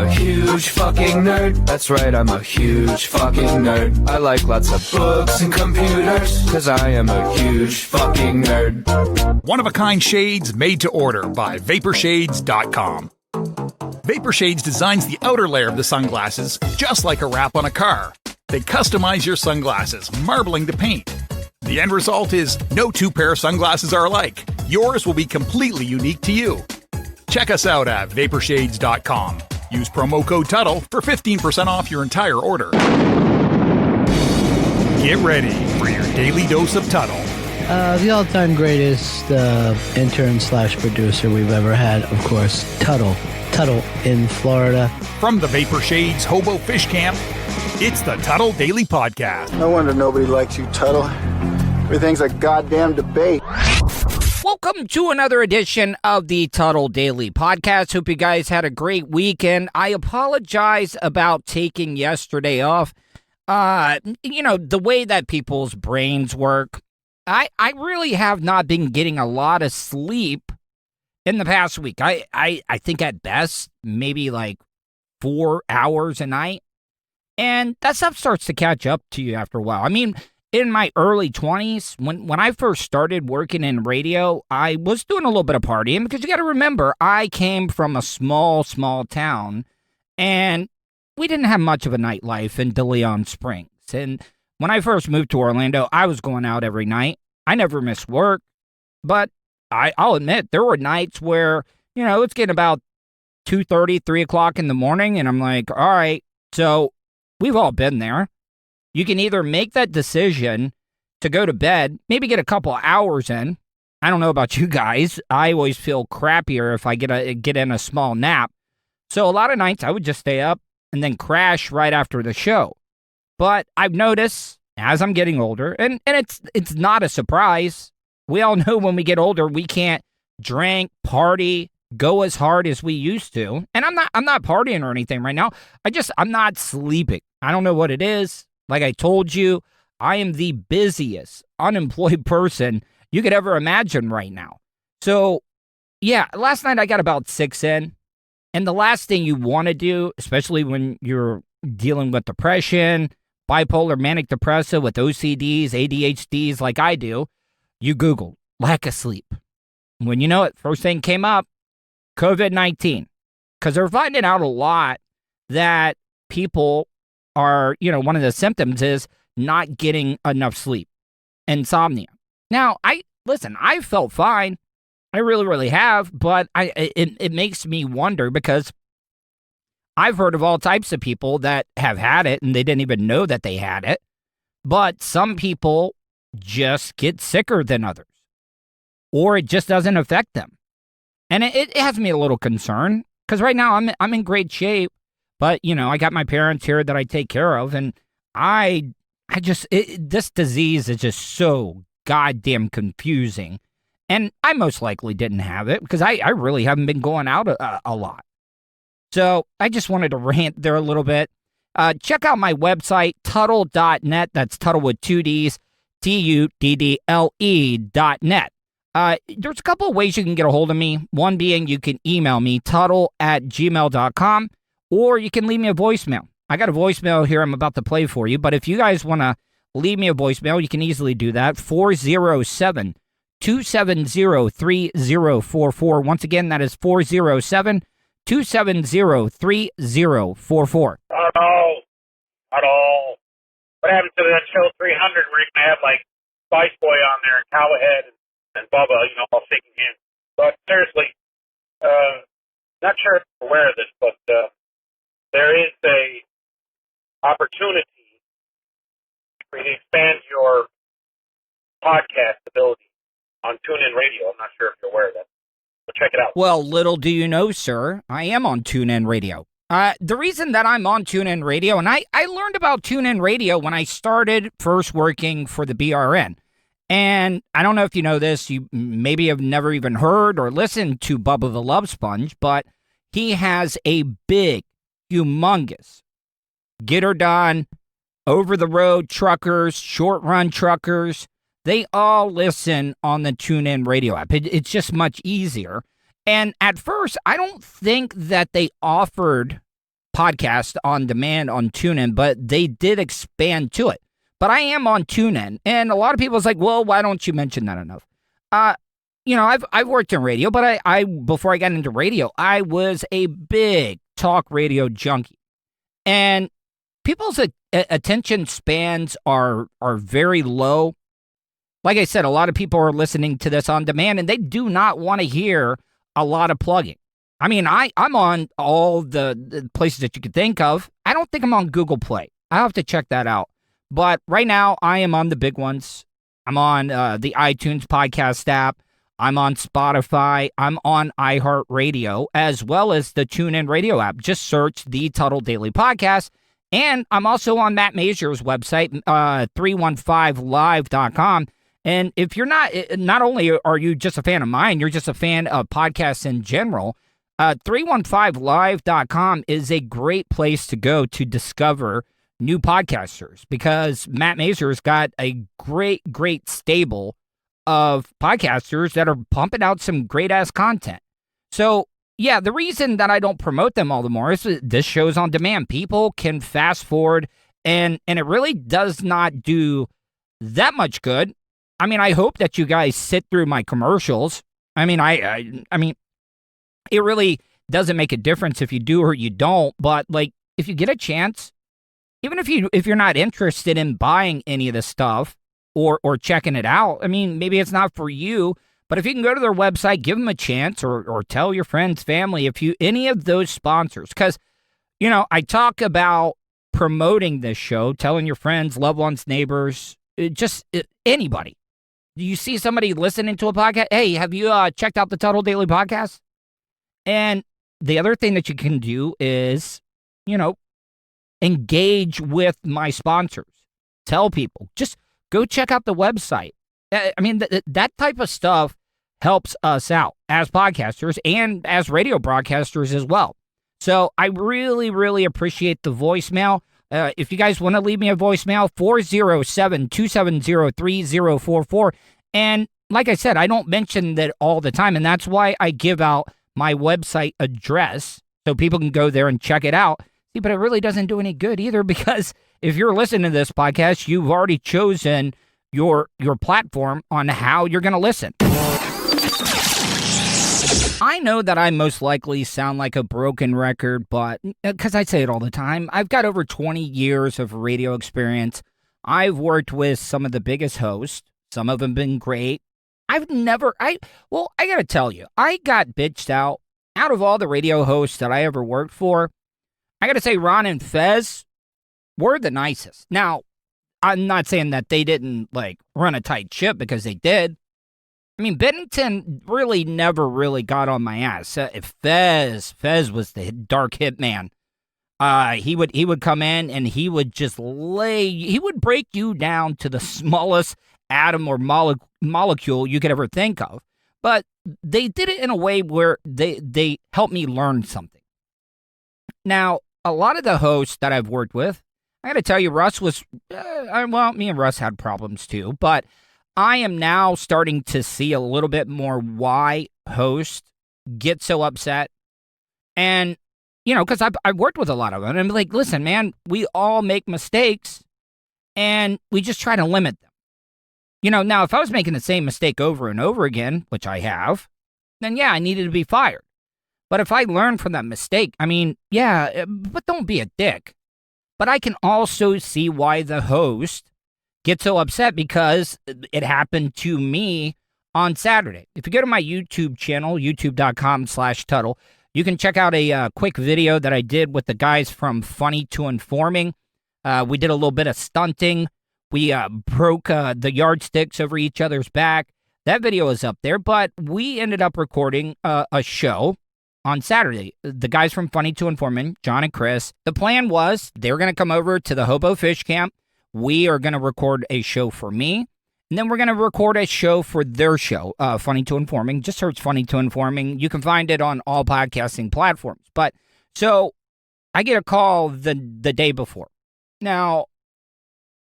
a huge fucking nerd. That's right, I'm a huge fucking nerd. I like lots of books and computers, 'cause I am a huge fucking nerd. One-of-a-kind shades made to order by Vaporshades.com. Vaporshades designs the outer layer of the sunglasses just like a wrap on a car. They customize your sunglasses, marbling the paint. The end result is no two pair of sunglasses are alike. Yours will be completely unique to you. Check us out at Vaporshades.com. Use promo code Tuddle for 15% off your entire order. Get ready for your daily dose of Tuddle. The all-time greatest intern/producer we've ever had, of course, Tuddle. Tuddle in Florida. From the Vaporshades Hobo Fish Camp, it's the Tuddle Daily Podcast. No wonder nobody likes you, Tuddle. Everything's a goddamn debate. Welcome to another edition of the Tuddle Daily Podcast. Hope you guys had a great weekend. I apologize about taking yesterday off. The way that people's brains work, I really have not been getting a lot of sleep in the past week. I think at best, maybe like 4 hours a night. And that stuff starts to catch up to you after a while. I mean, in my early 20s, when I first started working in radio, I was doing a little bit of partying because you got to remember, I came from a small town and we didn't have much of a nightlife in De Leon Springs. And when I first moved to Orlando, I was going out every night. I never missed work, but I'll admit there were nights where, it's getting about 2:30, 3 o'clock in the morning, and I'm like, all right, so we've all been there. You can either make that decision to go to bed, maybe get a couple of hours in. I don't know about you guys. I always feel crappier if I get in a small nap. So a lot of nights I would just stay up and then crash right after the show. But I've noticed as I'm getting older, and it's not a surprise. We all know when we get older, we can't drink, party, go as hard as we used to. And I'm not partying or anything right now. I'm not sleeping. I don't know what it is. Like I told you, I am the busiest unemployed person you could ever imagine right now. So, yeah, last night I got about 6 in. And the last thing you want to do, especially when you're dealing with depression, bipolar, manic depressive, with OCDs, ADHDs like I do, you Google lack of sleep. When you know it, first thing came up, COVID-19. Because they're finding out a lot that people are, one of the symptoms is not getting enough sleep, insomnia. Now, I felt fine. I really, really have, but it makes me wonder because I've heard of all types of people that have had it and they didn't even know that they had it. But some people just get sicker than others, or it just doesn't affect them. And it has me a little concerned because right now I'm in great shape. But, I got my parents here that I take care of, and this disease is just so goddamn confusing. And I most likely didn't have it because I really haven't been going out a lot. So I just wanted to rant there a little bit. Check out my website, Tuddle.net. That's Tuddle with 2 Ds, TUDDLE.net. There's a couple of ways you can get a hold of me. One being you can email me, Tuddle@gmail.com. Or you can leave me a voicemail. I got a voicemail here I'm about to play for you, but if you guys want to leave me a voicemail, you can easily do that. 407-270-3044. Once again, that is 407-270-3044. Tuddle. What happened to that show 300 where you can have, like, Spice Boy on there and Cowhead and Bubba, all shaking hands? But seriously, not sure if you're aware of this, but there is a opportunity for you to expand your podcast ability on TuneIn Radio. I'm not sure if you're aware of that. So check it out. Well, little do you know, sir, I am on TuneIn Radio. The reason that I'm on TuneIn Radio, and I learned about TuneIn Radio when I started first working for the BRN. And I don't know if you know this, you maybe have never even heard or listened to Bubba the Love Sponge, but he has a big, humongous, get her done, over-the-road truckers, short-run truckers. They all listen on the TuneIn Radio app. It's just much easier. And at first, I don't think that they offered podcast on demand on TuneIn, but they did expand to it. But I am on TuneIn, and a lot of people is like, well, why don't you mention that enough? I've worked in radio, but I before I got into radio, I was a big talk radio junkie, and people's attention spans are very low. Like I said, a lot of people are listening to this on demand, and they do not want to hear a lot of plugging. I mean, I'm on all the places that you could think of. I don't think I'm on Google Play. I have to check that out. But right now, I am on the big ones. I'm on the iTunes podcast app. I'm on Spotify. I'm on iHeartRadio, as well as the TuneIn Radio app. Just search the Tuddle Daily Podcast. And I'm also on Matt Mazur's website, 315live.com. And if you're not only are you just a fan of mine, you're just a fan of podcasts in general, 315live.com is a great place to go to discover new podcasters, because Matt Mazur's got a great stable of podcasters that are pumping out some great-ass content. So, yeah, the reason that I don't promote them all the more is that this show's on demand. People can fast forward, and it really does not do that much good. I mean, I hope that you guys sit through my commercials. I mean, I mean, it really doesn't make a difference if you do or you don't, but, like, if you get a chance, even if you're not interested in buying any of the stuff or checking it out, I mean, maybe it's not for you, but if you can go to their website, give them a chance, or tell your friends, family, any of those sponsors, because, I talk about promoting this show, telling your friends, loved ones, neighbors, anybody. You see somebody listening to a podcast, hey, have you checked out the Tuddle Daily Podcast? And the other thing that you can do is, engage with my sponsors. Tell people, just go check out the website. I mean, that type of stuff helps us out as podcasters and as radio broadcasters as well. So I really, really appreciate the voicemail. If you guys want to leave me a voicemail, 407-270-3044. And like I said, I don't mention that all the time, and that's why I give out my website address so people can go there and check it out. See, but it really doesn't do any good either, because if you're listening to this podcast, you've already chosen your platform on how you're going to listen. I know that I most likely sound like a broken record, but because I say it all the time, I've got over 20 years of radio experience. I've worked with some of the biggest hosts. Some of them have been great. I got to tell you, I got bitched out of all the radio hosts that I ever worked for. I got to say, Ron and Fez were the nicest. Now, I'm not saying that they didn't, run a tight ship, because they did. I mean, Bennington really never really got on my ass. Fez was the dark hitman. He would come in, and he would just he would break you down to the smallest atom or molecule you could ever think of. But they did it in a way where they helped me learn something. Now, a lot of the hosts that I've worked with, I got to tell you, Russ was, me and Russ had problems too, but I am now starting to see a little bit more why hosts get so upset. And, because I've worked with a lot of them, and I'm like, listen, man, we all make mistakes, and we just try to limit them. Now, if I was making the same mistake over and over again, which I have, then yeah, I needed to be fired. But if I learn from that mistake, I mean, yeah, but don't be a dick. But I can also see why the host gets so upset, because it happened to me on Saturday. If you go to my YouTube channel, youtube.com/Tuddle, you can check out a quick video that I did with the guys from Funny to Informing. We did a little bit of stunting. We broke the yardsticks over each other's back. That video is up there, but we ended up recording a show on Saturday. The guys from Funny to Informing, John and Chris, the plan was they were going to come over to the Hobo Fish Camp. We are going to record a show for me, and then we're going to record a show for their show, Funny to Informing. Just search Funny to Informing. You can find it on all podcasting platforms. But so I get a call the day before. Now,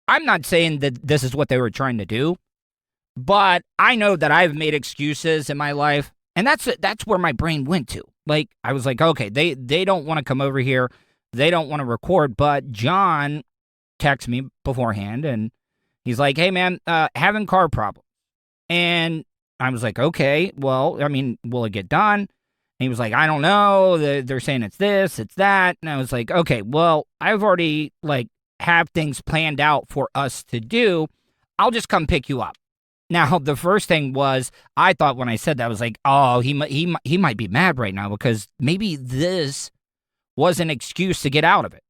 I'm not saying that this is what they were trying to do, but I know that I've made excuses in my life, and that's where my brain went to. I was like, okay, they don't want to come over here. they don't want to record. But John texted me beforehand, and he's like, hey, man, having car problems. And I was like, okay, well, I mean, will it get done? And he was like, I don't know. They're saying it's this, it's that. And I was like, okay, well, I've already, have things planned out for us to do. I'll just come pick you up. Now, the first thing was, I thought when I said that, I was like, oh, he might be mad right now because maybe this was an excuse to get out of it.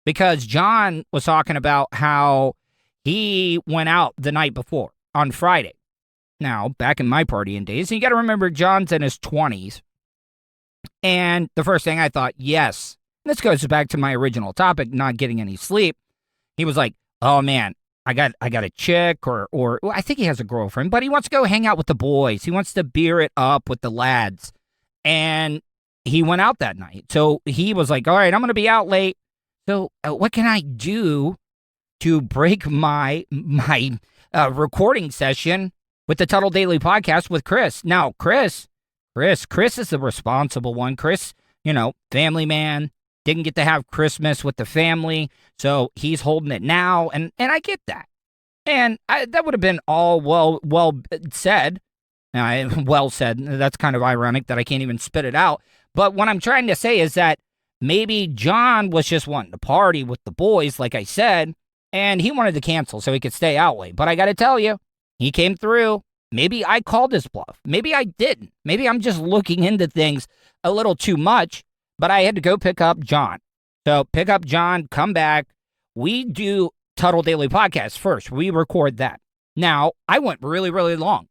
Because John was talking about how he went out the night before on Friday. Now, back in my partying days, and you got to remember, John's in his 20s. And the first thing I thought, yes, this goes back to my original topic, not getting any sleep. He was like, oh, man, I got a chick or well, I think he has a girlfriend, but he wants to go hang out with the boys. He wants to beer it up with the lads. And he went out that night. So he was like, all right, I'm going to be out late. So what can I do to break my recording session with the Tuddle Daily Podcast with Chris? Now, Chris is the responsible one. Chris, family man, didn't get to have Christmas with the family, so he's holding it now, and I get that. And that would have been all well said. Well said. That's kind of ironic that I can't even spit it out. But what I'm trying to say is that maybe John was just wanting to party with the boys, like I said, and he wanted to cancel so he could stay out late. But I got to tell you, he came through. Maybe I called his bluff. Maybe I didn't. Maybe I'm just looking into things a little too much, but I had to go pick up John. So pick up John, come back. We do Tuddle Daily Podcast first. We record that. Now, I went really, really long.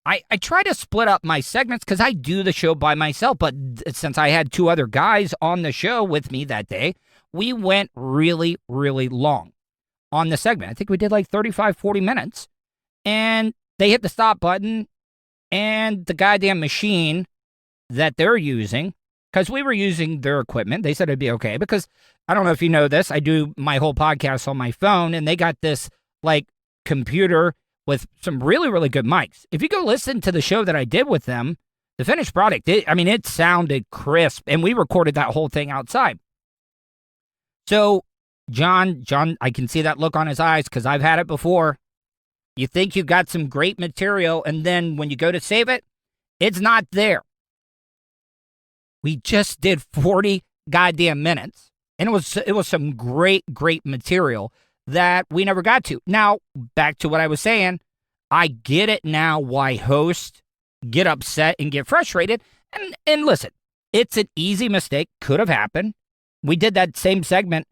I try to split up my segments because I do the show by myself, but since I had two other guys on the show with me that day, we went really, really long on the segment. I think we did 35, 40 minutes, and they hit the stop button, and the goddamn machine that they're using, because we were using their equipment, they said it'd be okay, because I don't know if you know this, I do my whole podcast on my phone, and they got this, computer with some really, really good mics. If you go listen to the show that I did with them, the finished product, it sounded crisp, and we recorded that whole thing outside. So, John, I can see that look on his eyes, because I've had it before. You think you got some great material, and then when you go to save it, it's not there. We just did 40 goddamn minutes, and it was some great, great material that we never got to. Now, back to what I was saying, I get it now why hosts get upset and get frustrated. And listen, it's an easy mistake, could have happened. We did that same segment.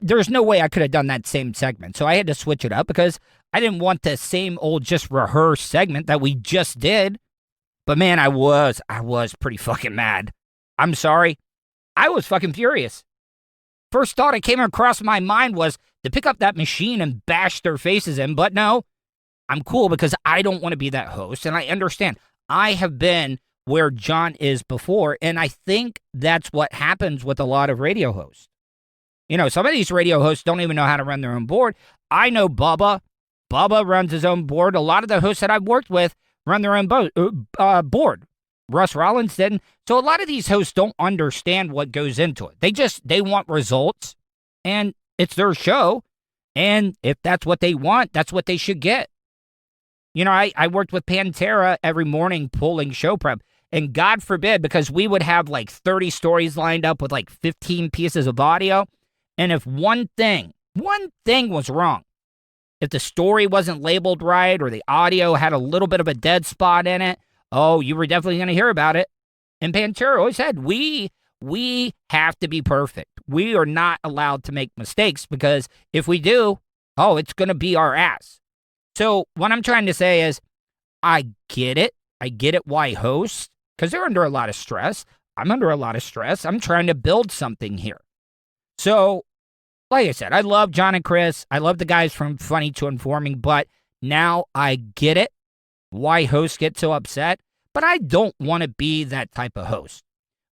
There's no way I could have done that same segment, so I had to switch it up because I didn't want the same old just rehearsed segment that we just did. But man, I was pretty fucking mad. I'm sorry. I was fucking furious. First thought that came across my mind was to pick up that machine and bash their faces in. But no, I'm cool because I don't want to be that host. And I understand. I have been where John is before. And I think that's what happens with a lot of radio hosts. Some of these radio hosts don't even know how to run their own board. I know Bubba. Bubba runs his own board. A lot of the hosts that I've worked with run their own board. Russ Rollins didn't. So a lot of these hosts don't understand what goes into it. They want results, and it's their show. And if that's what they want, that's what they should get. I worked with Pantera every morning pulling show prep. And God forbid, because we would have 30 stories lined up with 15 pieces of audio. And if one thing was wrong, if the story wasn't labeled right or the audio had a little bit of a dead spot in it, oh, you were definitely going to hear about it. And Pantera always said, we have to be perfect. We are not allowed to make mistakes because if we do, it's going to be our ass. So what I'm trying to say is, I get it. I get it why hosts, because they're under a lot of stress. I'm under a lot of stress. I'm trying to build something here. So, like I said, I love John and Chris. I love the guys from Funny to Informing, but now I get it, why hosts get so upset, but I don't want to be that type of host.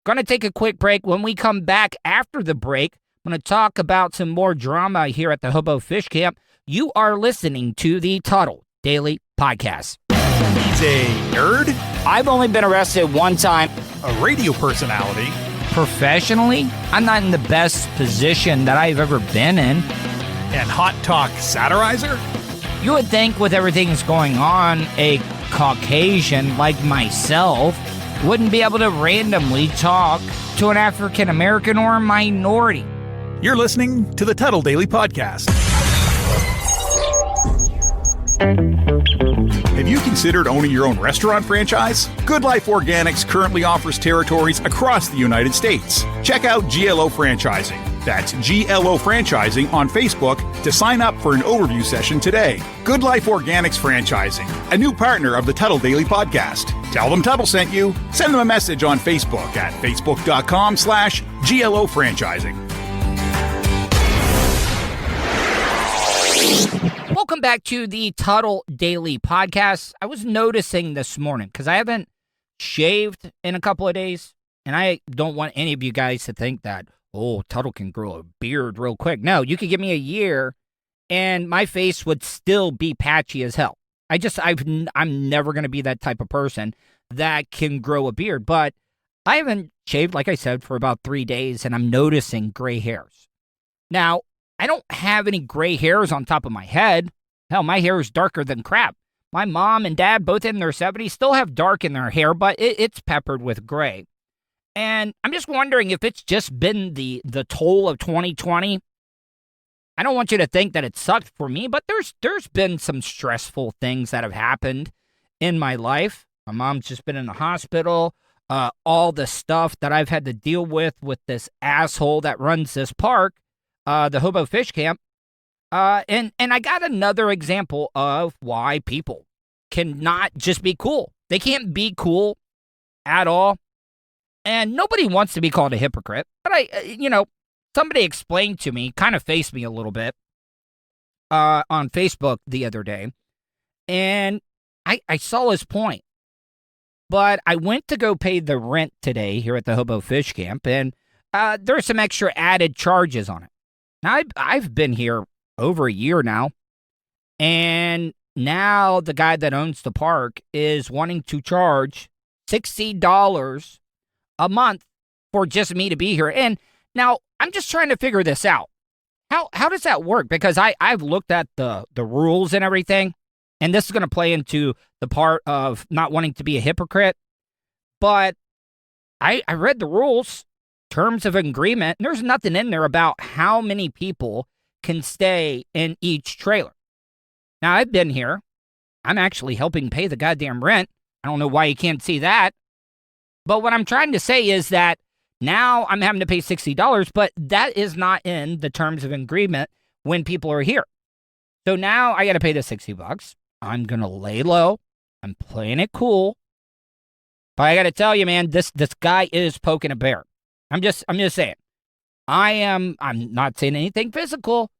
Going to take a quick break. When we come back after the break, I'm going to talk about some more drama here at the Hobo Fish Camp. You are listening to the Tuddle Daily Podcast. He's a nerd, I've only been arrested one time. a radio personality, professionally, I'm not in the best position that I've ever been in. And hot talk satirizer? You would think with everything that's going on, a Caucasian like myself wouldn't be able to randomly talk to an African American or a minority. You're listening to the Tuddle Daily Podcast. Have you considered owning your own restaurant franchise? Good Life Organics currently offers territories across the United States. Check out GLO Franchising. That's GLO Franchising on Facebook to sign up for an overview session today. Good Life Organics Franchising, a new partner of the Tuddle Daily Podcast. Tell them Tuddle sent you. Send them a message on Facebook at facebook.com/GLO Franchising. Welcome back to the Tuddle Daily Podcast. I was noticing this morning, because I haven't shaved in a couple of days, and I don't want any of you guys to think that, oh, Tuddle can grow a beard real quick. No, you could give me a year, and my face would still be patchy as hell. I'm never going to be that type of person that can grow a beard, but I haven't shaved, like I said, for about 3 days, and I'm noticing gray hairs. Now, I don't have any gray hairs on top of my head. Hell, my hair is darker than crap. My mom and dad, both in their 70s, still have dark in their hair, but it's peppered with gray. And I'm just wondering if it's just been the toll of 2020. I don't want you to think that it sucked for me, but there's been some stressful things that have happened in my life. My mom's just been in the hospital. All the stuff that I've had to deal with this asshole that runs this park. The Hobo Fish Camp, and I got another example of why people cannot just be cool. They can't be cool at all, and nobody wants to be called a hypocrite, but somebody explained to me, kind of faced me a little bit, on Facebook the other day, and I saw his point, but I went to go pay the rent today here at the Hobo Fish Camp, and there's some extra added charges on it. Now, I've been here over a year now, and now the guy that owns the park is wanting to charge $60 a month for just me to be here. And now, I'm just trying to figure this out. How does that work? Because I've looked at the rules and everything, and this is going to play into the part of not wanting to be a hypocrite, but I read the rules. Terms of agreement, and there's nothing in there about how many people can stay in each trailer. Now, I've been here. I'm actually helping pay the goddamn rent. I don't know why you can't see that. But what I'm trying to say is that now I'm having to pay $60, but that is not in the terms of agreement when people are here. So now I got to pay the $60. I'm going to lay low. I'm playing it cool. But I got to tell you, man, this guy is poking a bear. I'm just saying. I'm not saying anything physical,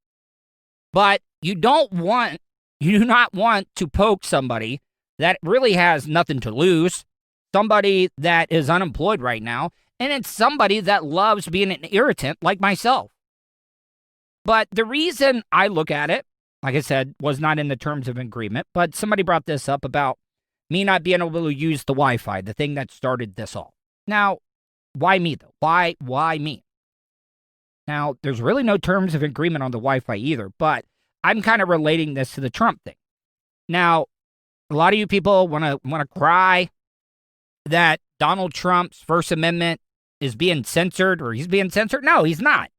but you do not want to poke somebody that really has nothing to lose, somebody that is unemployed right now, and it's somebody that loves being an irritant like myself. But the reason I look at it, like I said, was not in the terms of agreement, but somebody brought this up about me not being able to use the Wi-Fi, the thing that started this all. Now, why me, though? Why me? Now, there's really no terms of agreement on the Wi-Fi either, but I'm kind of relating this to the Trump thing. Now, a lot of you people want to cry that Donald Trump's First Amendment is being censored, or he's being censored. No, he's not.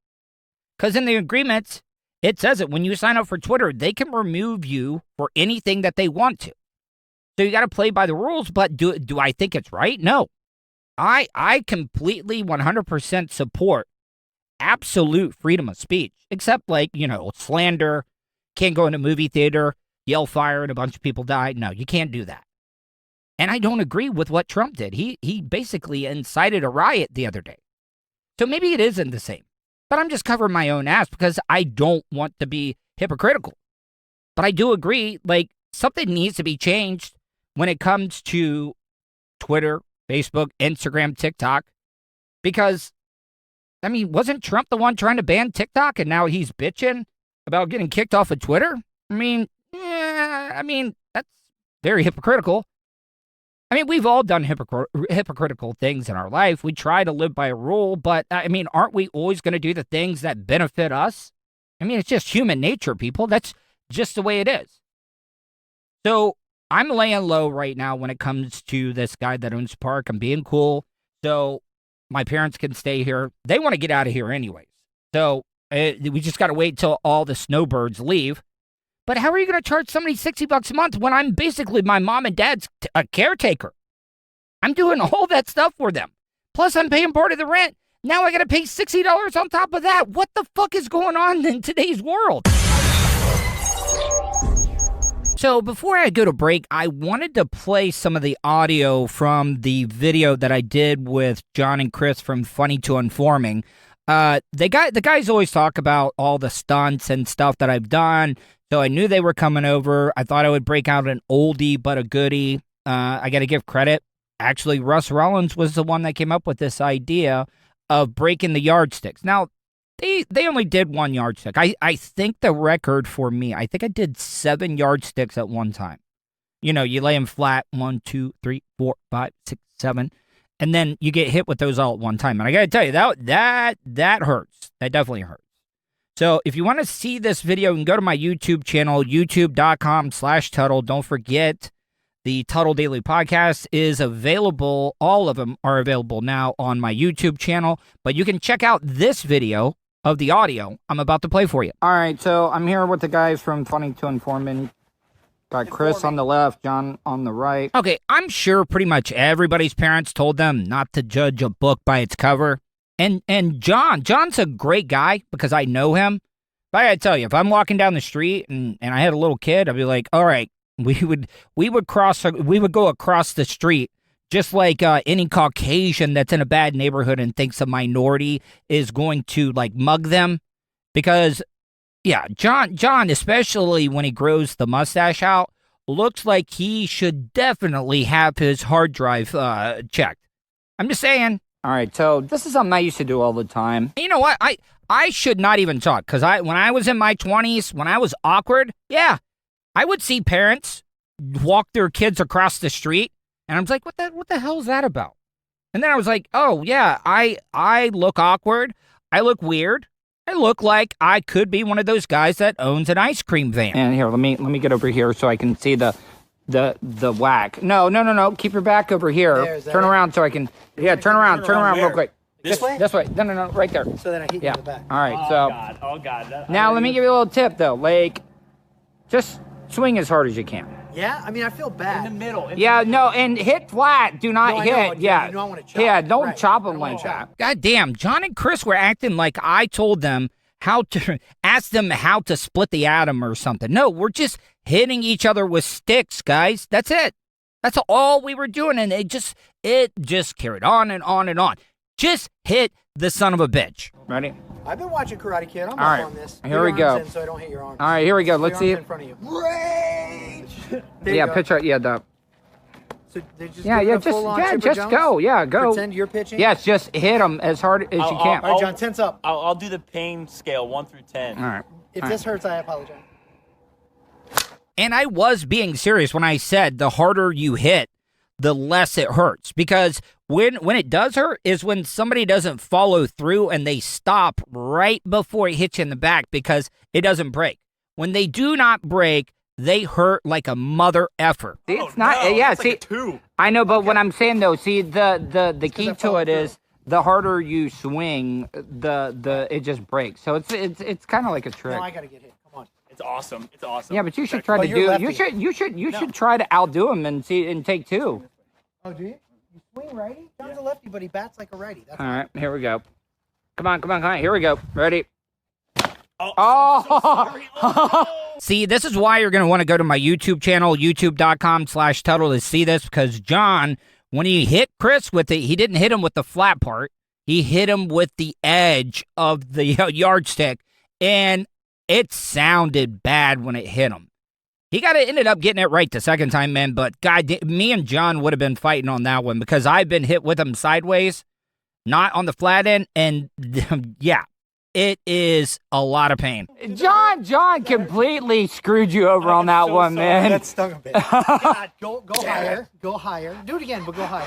Because in the agreements, it says it. When you sign up for Twitter, they can remove you for anything that they want to. So you got to play by the rules, but do I think it's right? No. I completely 100% support absolute freedom of speech, except slander, can't go in a movie theater, yell fire, and a bunch of people die. No, you can't do that. And I don't agree with what Trump did. He basically incited a riot the other day. So maybe it isn't the same. But I'm just covering my own ass because I don't want to be hypocritical. But I do agree, something needs to be changed when it comes to Twitter, Facebook, Instagram, TikTok. Because, wasn't Trump the one trying to ban TikTok and now he's bitching about getting kicked off of Twitter? That's very hypocritical. I mean, we've all done hypocritical things in our life. We try to live by a rule, but, I mean, aren't we always going to do the things that benefit us? I mean, it's just human nature, people. That's just the way it is. So I'm laying low right now when it comes to this guy that owns the park. I'm being cool, so my parents can stay here. They want to get out of here anyways. So we just got to wait till all the snowbirds leave. But how are you going to charge somebody $60 a month when I'm basically my mom and dad's caretaker? I'm doing all that stuff for them. Plus, I'm paying part of the rent. Now I got to pay $60 on top of that. What the fuck is going on in today's world? So before I go to break, I wanted to play some of the audio from the video that I did with John and Chris from Funny to Informing. The guys always talk about all the stunts and stuff that I've done. So I knew they were coming over. I thought I would break out an oldie but a goodie. I got to give credit. Actually, Russ Rollins was the one that came up with this idea of breaking the yardsticks. Now, they only did one yardstick. I think the record for me, I think I did 7 yardsticks at one time. You know, you lay them flat, 1, 2, 3, 4, 5, 6, 7, and then you get hit with those all at one time. And I got to tell you, that hurts. That definitely hurts. So if you want to see this video, you can go to my YouTube channel, youtube.com/Tuddle. Don't forget, the Tuddle Daily Podcast is available. All of them are available now on my YouTube channel. But you can check out this video of the audio I'm about to play for you. All right, so I'm here with the guys from Funny to Informing. Got Chris on the left, John on the right. Okay, I'm sure pretty much everybody's parents told them not to judge a book by its cover. And John's a great guy because I know him. But I gotta tell you, if I'm walking down the street and I had a little kid, I'd be like, all right, we would go across the street just like any Caucasian that's in a bad neighborhood and thinks a minority is going to like mug them. Because, yeah, John, especially when he grows the mustache out, looks like he should definitely have his hard drive checked. I'm just saying. All right, so this is something I used to do all the time. You know what? I should not even talk, because when I was in my 20s, when I was awkward, yeah, I would see parents walk their kids across the street, and I was like, what the hell is that about? And then I was like, oh, yeah, I look awkward. I look weird. I look like I could be one of those guys that owns an ice cream van. And here, let me get over here so I can see the whack. No. Keep your back over here. Turn around so I can. Yeah, turn around real quick. This way? This way. No, right there. So then I hit you in the back. All right, so. Oh, God. Now, let me give you a little tip, though. Like, just swing as hard as you can. Yeah? I mean, I feel bad. In the middle. And hit flat. Do not hit. Yeah. You don't want to chop. Yeah, don't chop them like that. God damn, John and Chris were acting like I told them ask them how to split the atom or something. No, we're just hitting each other with sticks, guys. That's it. That's all we were doing, and it just carried on and on and on. Just hit the son of a bitch. Ready? I've been watching Karate Kid. I'm all right, on this. Here we go. So I don't hit your arms. All right, here we go. Let's see it. In front of you. Rage! Yeah, pitch right. Yeah, the. So they just just go. Yeah, go. Pretend you're pitching. Yes, just hit them as hard as you can. All right, John, tense up. I'll do the pain scale 1 through 10. All right. If this hurts, I apologize. And I was being serious when I said the harder you hit, the less it hurts. Because when it does hurt is when somebody doesn't follow through and they stop right before it hits you in the back because it doesn't break. When they do not break, they hurt like a mother effer. See, it's not. Yeah, see, like a 2. I know, but what I'm saying though, see, the key to it is the harder you swing, the it just breaks. So it's kind of like a trick. No, I gotta get hit. Come on. It's awesome. Yeah, but you should try to do. You should try to outdo him and take 2. Oh, do you? You swing righty? John's a lefty, but he bats like a righty. That's all right, here we go. Come on. Here we go. Ready? Oh! See, this is why you're going to want to go to my YouTube channel, youtube.com/Tuddle to see this, because John, when he hit Chris with it, he didn't hit him with the flat part. He hit him with the edge of the yardstick, and it sounded bad when it hit him. He ended up getting it right the second time, man, but God, me and John would have been fighting on that one because I've been hit with him sideways, not on the flat end, and yeah. It is a lot of pain. John completely screwed you over on that one, man. That stung a bit. God, go higher. Go higher. Do it again, but go higher.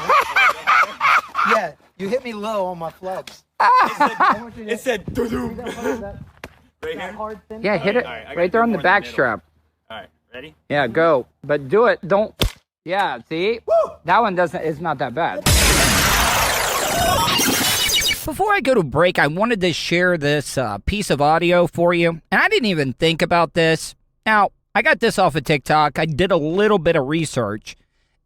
Yeah, you hit me low on my flubs. It said, doo-doo. Right here? Yeah, hit it right there on the back strap. All right, ready? Yeah, go. But do it. Don't. Yeah, see? Woo! That one it's not that bad. Before I go to break, I wanted to share this piece of audio for you. And I didn't even think about this. Now, I got this off of TikTok. I did a little bit of research.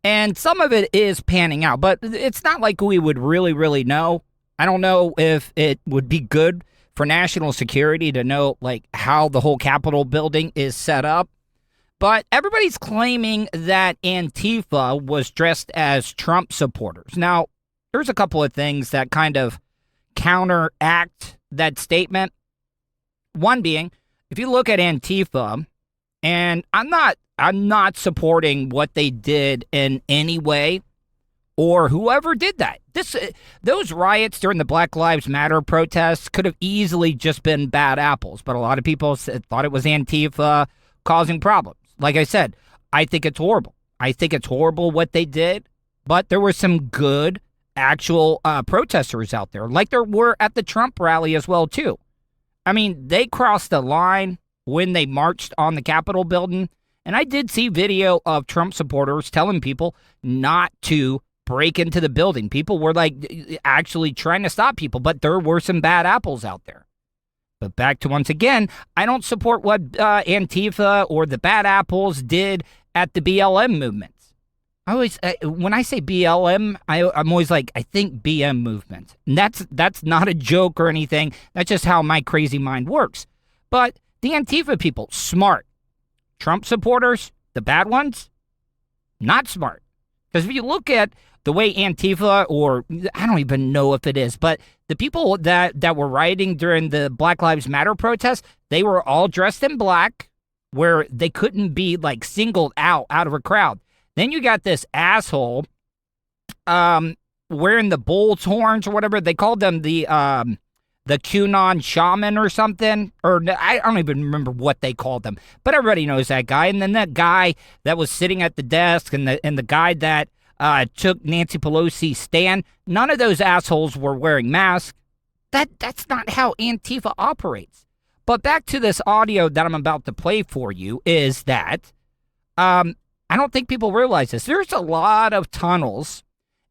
And some of it is panning out. But it's not like we would really, really know. I don't know if it would be good for national security to know, like, how the whole Capitol building is set up. But everybody's claiming that Antifa was dressed as Trump supporters. Now, there's a couple of things that kind of counteract that statement. One being, if you look at Antifa, and I'm not supporting what they did in any way, or whoever did that. Those riots during the Black Lives Matter protests could have easily just been bad apples, but a lot of people thought it was Antifa causing problems. Like I said, I think it's horrible. I think it's horrible what they did, but there were some good actual protesters out there, like there were at the Trump rally as well, too. I mean, they crossed the line when they marched on the Capitol building, and I did see video of Trump supporters telling people not to break into the building. People were, like, actually trying to stop people, but there were some bad apples out there. But back to, once again, I don't support what Antifa or the bad apples did at the BLM movement. I always, when I say BLM, I'm always like, I think BM movement. And that's not a joke or anything. That's just how my crazy mind works. But the Antifa people, smart. Trump supporters, the bad ones, not smart. Because if you look at the way Antifa, or I don't even know if it is, but the people that were rioting during the Black Lives Matter protests, they were all dressed in black, where they couldn't be, like, singled out of a crowd. Then you got this asshole wearing the bull's horns or whatever. They called them the QAnon shaman or something. Or I don't even remember what they called them. But everybody knows that guy. And then that guy that was sitting at the desk and the guy that took Nancy Pelosi's stand. None of those assholes were wearing masks. That's not how Antifa operates. But back to this audio that I'm about to play for you is that I don't think people realize this. There's a lot of tunnels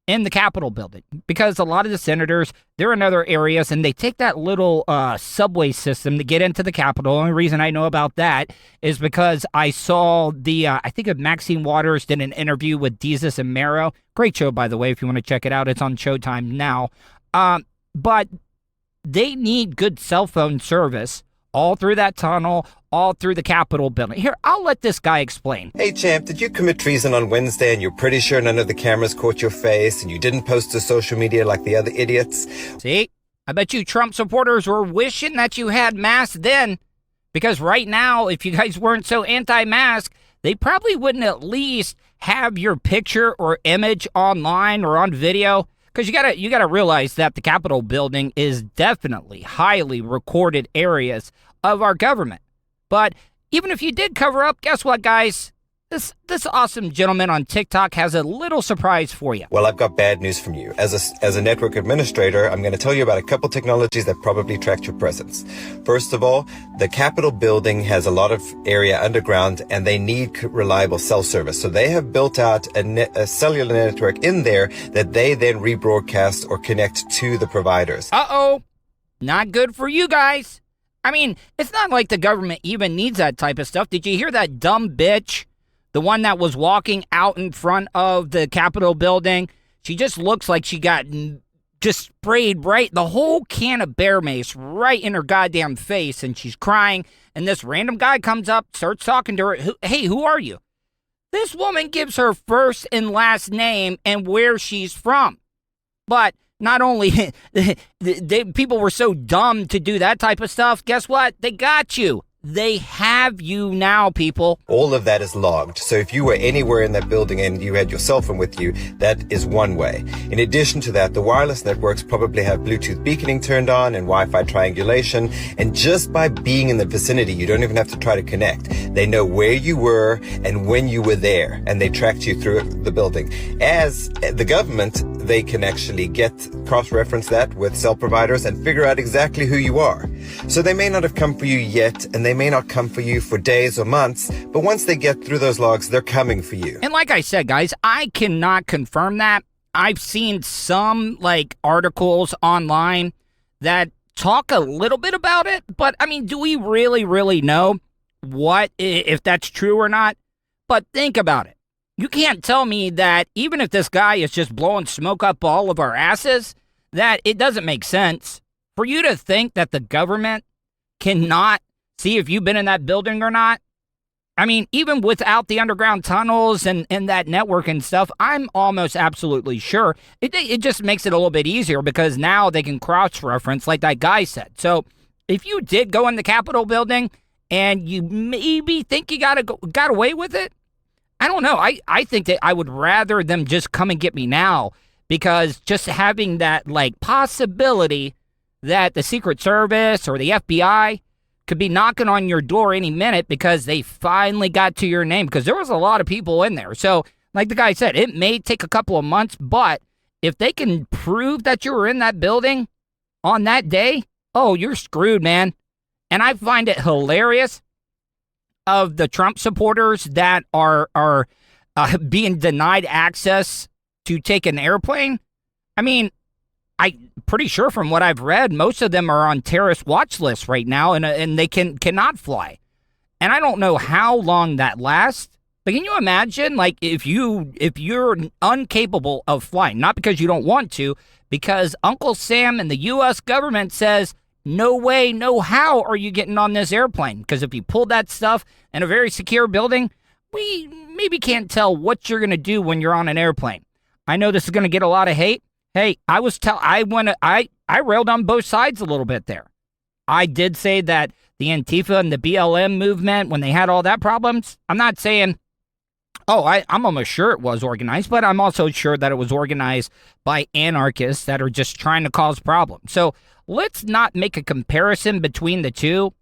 in the Capitol building because a lot of the senators, they're in other areas, and they take that little subway system to get into the Capitol. The only reason I know about that is because I saw I think Maxine Waters did an interview with Desus and Mero. Great show, by the way, if you want to check it out. It's on Showtime now. But they need good cell phone service all through that tunnel, all through the Capitol building. Here, I'll let this guy explain. Hey, champ, did you commit treason on Wednesday and you're pretty sure none of the cameras caught your face and you didn't post to social media like the other idiots? See? I bet you Trump supporters were wishing that you had masks then, because right now, if you guys weren't so anti-mask, they probably wouldn't at least have your picture or image online or on video. Because you gotta realize that the Capitol building is definitely highly recorded areas of our government. But even if you did cover up, guess what, guys? This awesome gentleman on TikTok has a little surprise for you. Well, I've got bad news from you. As a network administrator, I'm going to tell you about a couple technologies that probably tracked your presence. First of all, the Capitol building has a lot of area underground, and they need reliable cell service. So they have built out a cellular network in there that they then rebroadcast or connect to the providers. Uh-oh. Not good for you guys. I mean, it's not like the government even needs that type of stuff. Did you hear that dumb bitch? The one that was walking out in front of the Capitol building, she just looks like she got just sprayed right, the whole can of bear mace right in her goddamn face, and she's crying, and this random guy comes up, starts talking to her. Hey, who are you? This woman gives her first and last name and where she's from. But not only people were so dumb to do that type of stuff, guess what? They got you. They have you now, people. All of that is logged. So if you were anywhere in that building and you had your cell phone with you, that is one way. In addition to that, the wireless networks probably have Bluetooth beaconing turned on and Wi-Fi triangulation. And just by being in the vicinity, you don't even have to try to connect. They know where you were and when you were there, and they tracked you through the building. As the government, they can actually cross-reference that with cell providers and figure out exactly who you are. So they may not have come for you yet, and they may not come for you for days or months, but once they get through those logs, they're coming for you. And like I said, guys, I cannot confirm that. I've seen some articles online that talk a little bit about it, but I mean, do we really know if that's true or not? But think about it. You can't tell me that even if this guy is just blowing smoke up all of our asses, that it doesn't make sense for you to think that the government cannot see if you've been in that building or not. I mean, even without the underground tunnels and that network and stuff, I'm almost absolutely sure. It just makes it a little bit easier because now they can cross-reference like that guy said. So if you did go in the Capitol building and you maybe think you got away with it, I don't know. I think that I would rather them just come and get me now, because just having that possibility that the Secret Service or the FBI could be knocking on your door any minute because they finally got to your name, because there was a lot of people in there. So like the guy said, it may take a couple of months, but if they can prove that you were in that building on that day, oh, you're screwed, man. And I find it hilarious of the Trump supporters that are being denied access to take an airplane. I mean, I'm pretty sure from what I've read, most of them are on terrorist watch lists right now, and they cannot fly. And I don't know how long that lasts. But can you imagine, if you're incapable of flying, not because you don't want to, because Uncle Sam and the U.S. government says, no way, no how are you getting on this airplane? Because if you pull that stuff in a very secure building, we maybe can't tell what you're going to do when you're on an airplane. I know this is going to get a lot of hate. Hey, I railed on both sides a little bit there. I did say that the Antifa and the BLM movement, when they had all that problems, I'm not saying, I'm almost sure it was organized, but I'm also sure that it was organized by anarchists that are just trying to cause problems. So let's not make a comparison between the two,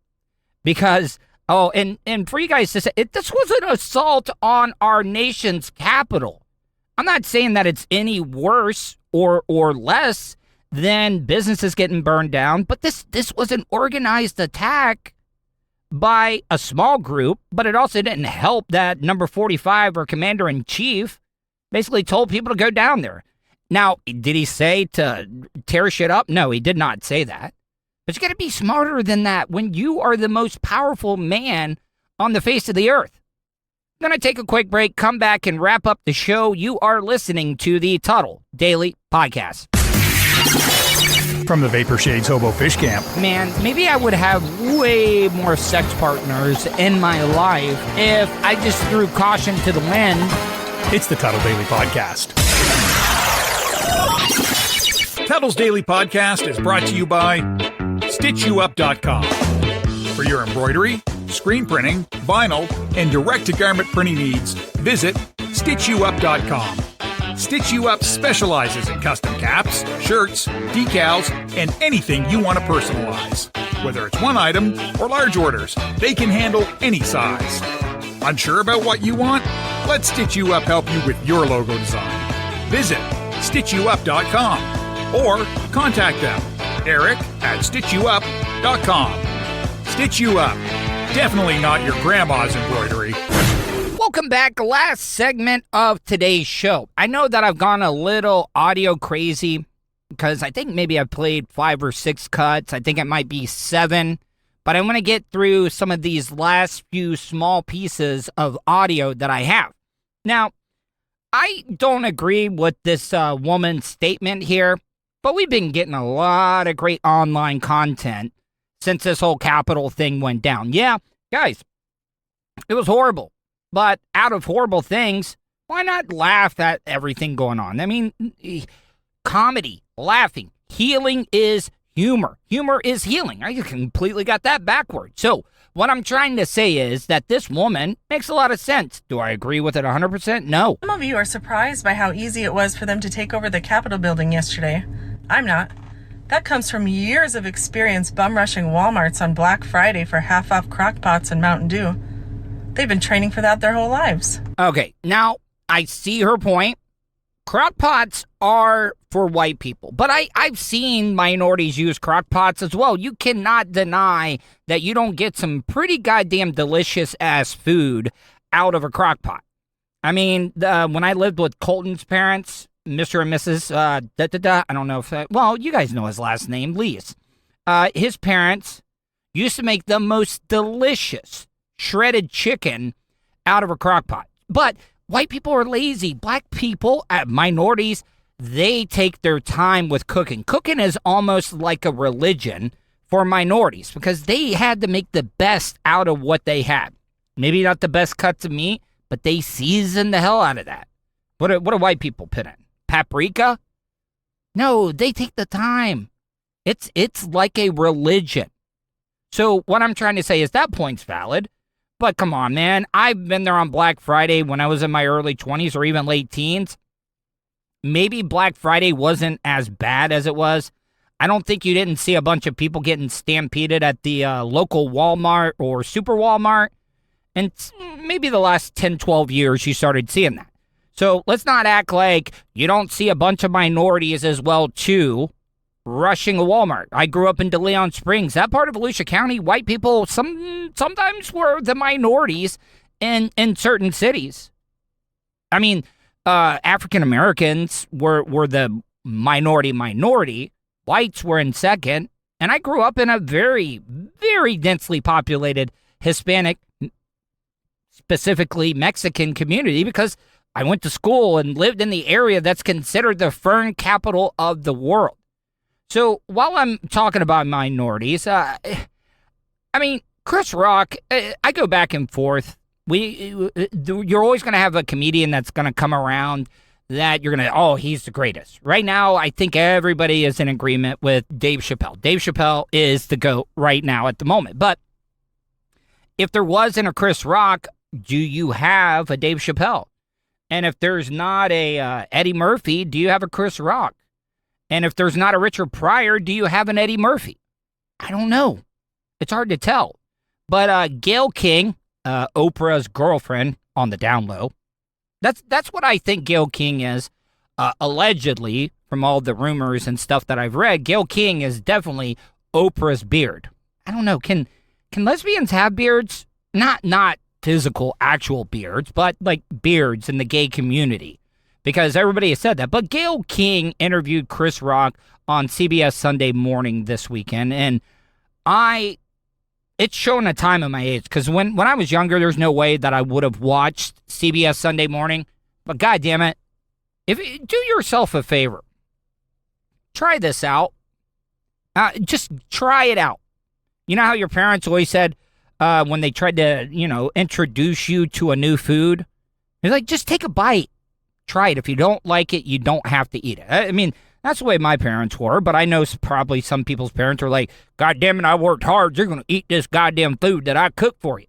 because, and for you guys to say, this was an assault on our nation's capital. I'm not saying that it's any worse or less than businesses getting burned down, but this was an organized attack by a small group, but it also didn't help that number 45 or commander-in-chief basically told people to go down there. Now, did he say to tear shit up? No, he did not say that. But you got to be smarter than that when you are the most powerful man on the face of the earth. I'm going to take a quick break, come back, and wrap up the show. You are listening to the Tuddle Daily Podcast. From the Vapor Shades Hobo Fish Camp. Man, maybe I would have way more sex partners in my life if I just threw caution to the wind. It's the Tuddle Daily Podcast. Tuddle's Daily Podcast is brought to you by StitchYouUp.com. For your embroidery, screen printing, vinyl, and direct-to-garment printing needs, visit StitchYouUp.com. Stitch You Up specializes in custom caps, shirts, decals, and anything you want to personalize. Whether it's one item or large orders, they can handle any size. Unsure about what you want? Let Stitch You Up help you with your logo design. Visit StitchYouUp.com or contact them, Eric at StitchYouUp.com. Stitch You Up. Definitely not your grandma's embroidery. Welcome back. Last segment of today's show. I know that I've gone a little audio crazy because I think maybe I've played 5 or 6 cuts. I think it might be 7. But I'm going to get through some of these last few small pieces of audio that I have. Now, I don't agree with this woman's statement here, but we've been getting a lot of great online content since this whole Capitol thing went down. Yeah, guys, it was horrible. But out of horrible things, why not laugh at everything going on? I mean, comedy, laughing, healing is humor. Humor is healing. I completely got that backwards. So what I'm trying to say is that this woman makes a lot of sense. Do I agree with it 100%? No. Some of you are surprised by how easy it was for them to take over the Capitol building yesterday. I'm not. That comes from years of experience bum rushing Walmarts on Black Friday for half-off crockpots and Mountain Dew. They've been training for that their whole lives. Okay, now I see her point. Crockpots are for white people, but I've seen minorities use crockpots as well. You cannot deny that you don't get some pretty goddamn delicious-ass food out of a crockpot. I mean, when I lived with Colton's parents, Mr. and Mrs. I don't know if well, you guys know his last name, Lees. His parents used to make the most delicious shredded chicken out of a crockpot. But white people are lazy. Black people, minorities, they take their time with cooking. Cooking is almost like a religion for minorities because they had to make the best out of what they had. Maybe not the best cuts of meat, but they season the hell out of that. What do white people put in? Paprika? No, they take the time. It's like a religion. So what I'm trying to say is that point's valid. But come on, man. I've been there on Black Friday when I was in my early 20s or even late teens. Maybe Black Friday wasn't as bad as it was. I don't think you didn't see a bunch of people getting stampeded at the local Walmart or Super Walmart. And maybe the last 10, 12 years you started seeing that. So let's not act like you don't see a bunch of minorities as well, too, rushing a Walmart. I grew up in De Leon Springs. That part of Volusia County, white people sometimes were the minorities in certain cities. I mean, African Americans were the minority. Whites were in second. And I grew up in a very, very densely populated Hispanic, specifically Mexican community because I went to school and lived in the area that's considered the fern capital of the world. So while I'm talking about minorities, I mean, Chris Rock, I go back and forth. You're always going to have a comedian that's going to come around that you're going to, oh, he's the greatest. Right now, I think everybody is in agreement with Dave Chappelle. Dave Chappelle is the GOAT right now at the moment. But if there wasn't a Chris Rock, do you have a Dave Chappelle? And if there's not a Eddie Murphy, do you have a Chris Rock? And if there's not a Richard Pryor, do you have an Eddie Murphy? I don't know. It's hard to tell. But Gayle King, Oprah's girlfriend on the down low, that's what I think Gayle King is. Allegedly, from all the rumors and stuff that I've read, Gayle King is definitely Oprah's beard. I don't know. Can lesbians have beards? Not physical, actual beards, but like beards in the gay community. Because everybody has said that. But Gayle King interviewed Chris Rock on CBS Sunday Morning this weekend. And it's showing a time of my age. Because when I was younger, there's no way that I would have watched CBS Sunday Morning. But God damn it. Do yourself a favor. Try this out. Just try it out. You know how your parents always said when they tried to, introduce you to a new food? They're like, just take a bite. Try it. If you don't like it, you don't have to eat it. I mean, that's the way my parents were, but I know probably some people's parents are like, God damn it, I worked hard. You're going to eat this goddamn food that I cooked for you.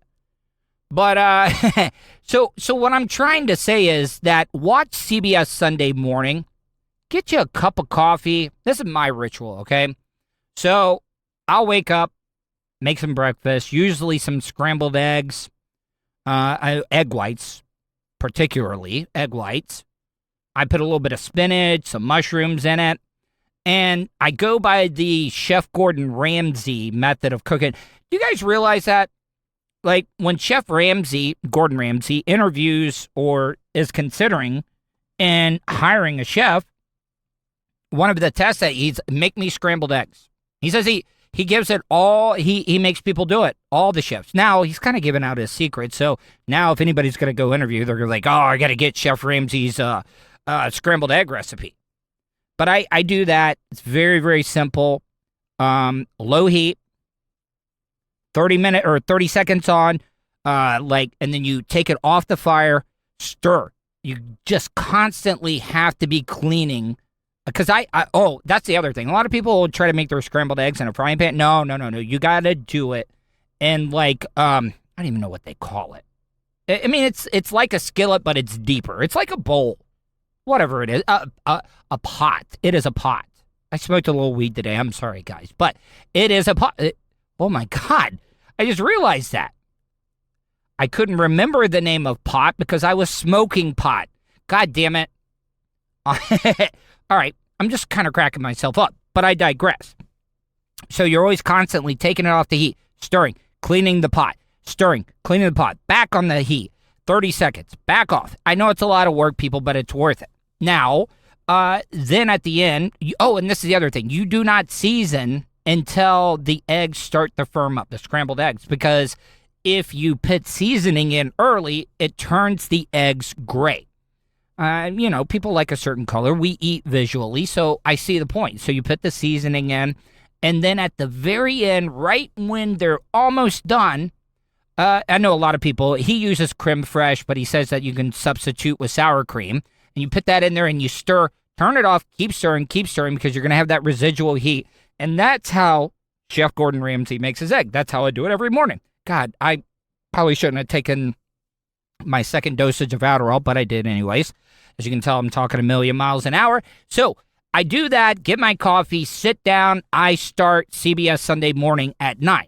But, so what I'm trying to say is that watch CBS Sunday Morning. Get you a cup of coffee. This is my ritual, okay? So I'll wake up, make some breakfast, usually some scrambled eggs, egg whites, particularly egg whites. I put a little bit of spinach, some mushrooms in it, and I go by the Chef Gordon Ramsay method of cooking. Do you guys realize that? Like, when Chef Gordon Ramsay, interviews or is considering and hiring a chef, one of the tests that he's make me scrambled eggs. He says he gives it all, he makes people do it, all the chefs. Now, he's kind of giving out his secret, so now if anybody's going to go interview, they're going to be like, oh, I got to get Chef Ramsay's scrambled egg recipe. But I do that. It's very, very simple. Low heat, 30 seconds on, and then you take it off the fire, stir. You just constantly have to be cleaning Because that's the other thing. A lot of people will try to make their scrambled eggs in a frying pan. No. You got to do it in like, I don't even know what they call it. I mean, it's like a skillet, but it's deeper. It's like a bowl. Whatever it is. A pot. It is a pot. I smoked a little weed today. I'm sorry, guys. But it is a pot. Oh, my God. I just realized that. I couldn't remember the name of pot because I was smoking pot. God damn it. All right, I'm just kind of cracking myself up, but I digress. So you're always constantly taking it off the heat, stirring, cleaning the pot, stirring, cleaning the pot, back on the heat, 30 seconds, back off. I know it's a lot of work, people, but it's worth it. Now, then at the end, and this is the other thing, you do not season until the eggs start to firm up, the scrambled eggs, because if you put seasoning in early, it turns the eggs gray. People like a certain color. We eat visually, so I see the point. So you put the seasoning in, and then at the very end, right when they're almost done, I know a lot of people, he uses creme fraiche, but he says that you can substitute with sour cream, and you put that in there and you stir, turn it off, keep stirring, because you're going to have that residual heat, and that's how Chef Gordon Ramsay makes his egg. That's how I do it every morning. God, I probably shouldn't have taken my second dosage of Adderall, but I did anyways. As you can tell, I'm talking a million miles an hour. So I do that, get my coffee, sit down. I start CBS Sunday Morning at 9.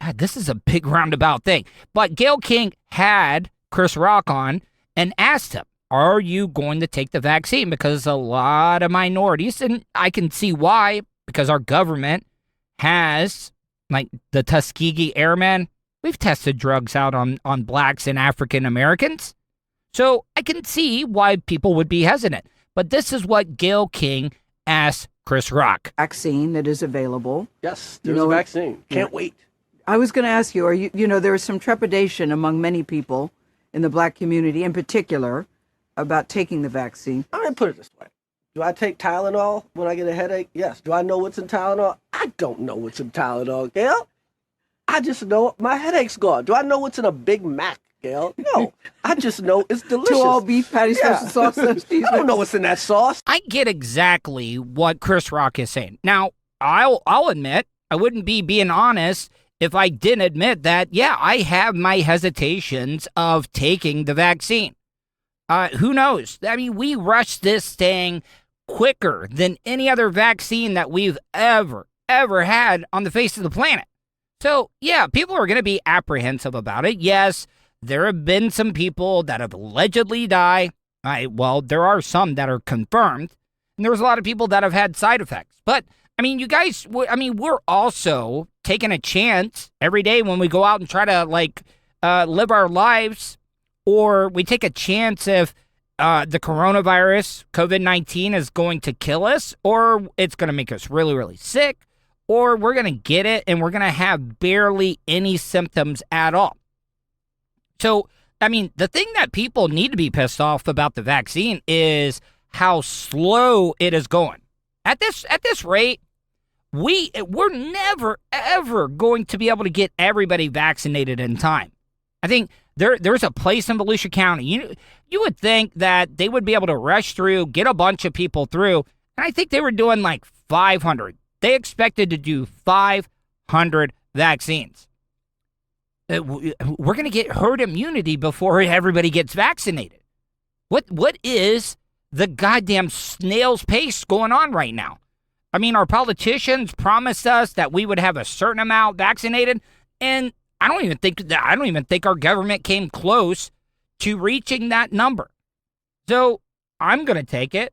God, this is a big roundabout thing. But Gayle King had Chris Rock on and asked him, are you going to take the vaccine? Because a lot of minorities, and I can see why, because our government has, like the Tuskegee Airmen, we've tested drugs out on blacks and African Americans. So I can see why people would be hesitant. But this is what Gayle King asked Chris Rock. Vaccine that is available. Yes, there's a vaccine. Can't wait. I was going to ask you, there is some trepidation among many people in the black community in particular about taking the vaccine. I'm going to put it this way. Do I take Tylenol when I get a headache? Yes. Do I know what's in Tylenol? I don't know what's in Tylenol, Gayle. I just know my headache's gone. Do I know what's in a Big Mac? Gayle? No, I just know it's delicious. 2 all beef patties, special sauce. I don't know what's in that sauce. I get exactly what Chris Rock is saying. Now, I'll admit, I wouldn't be being honest if I didn't admit that, I have my hesitations of taking the vaccine. Who knows? I mean, we rushed this thing quicker than any other vaccine that we've ever had on the face of the planet. So, people are going to be apprehensive about it. Yes, there have been some people that have allegedly died. There are some that are confirmed. And there's a lot of people that have had side effects. But, I mean, you guys, we're also taking a chance every day when we go out and try to, live our lives. Or we take a chance if the coronavirus, COVID-19, is going to kill us. Or it's going to make us really, really sick. Or we're going to get it and we're going to have barely any symptoms at all. So, the thing that people need to be pissed off about the vaccine is how slow it is going. At this rate, we're never, ever going to be able to get everybody vaccinated in time. I think there's a place in Volusia County. You would think that they would be able to rush through, get a bunch of people through, and I think they were doing 500. They expected to do 500 vaccines. We're going to get herd immunity before everybody gets vaccinated. What is the goddamn snail's pace going on right now? Our politicians promised us that we would have a certain amount vaccinated, and I don't even think our government came close to reaching that number. So I'm going to take it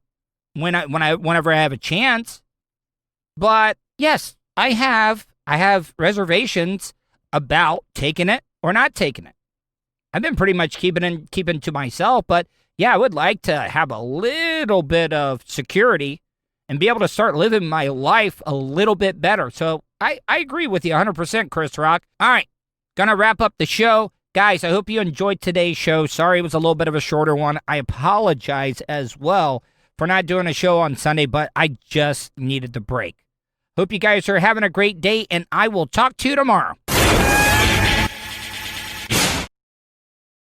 whenever I have a chance. But yes, I have reservations about taking it or not taking it. I've been pretty much keeping to myself, but I would like to have a little bit of security and be able to start living my life a little bit better. So I agree with you 100%, Chris Rock. All right, gonna wrap up the show. Guys, I hope you enjoyed today's show. Sorry it was a little bit of a shorter one. I apologize as well for not doing a show on Sunday, but I just needed the break. Hope you guys are having a great day, and I will talk to you tomorrow.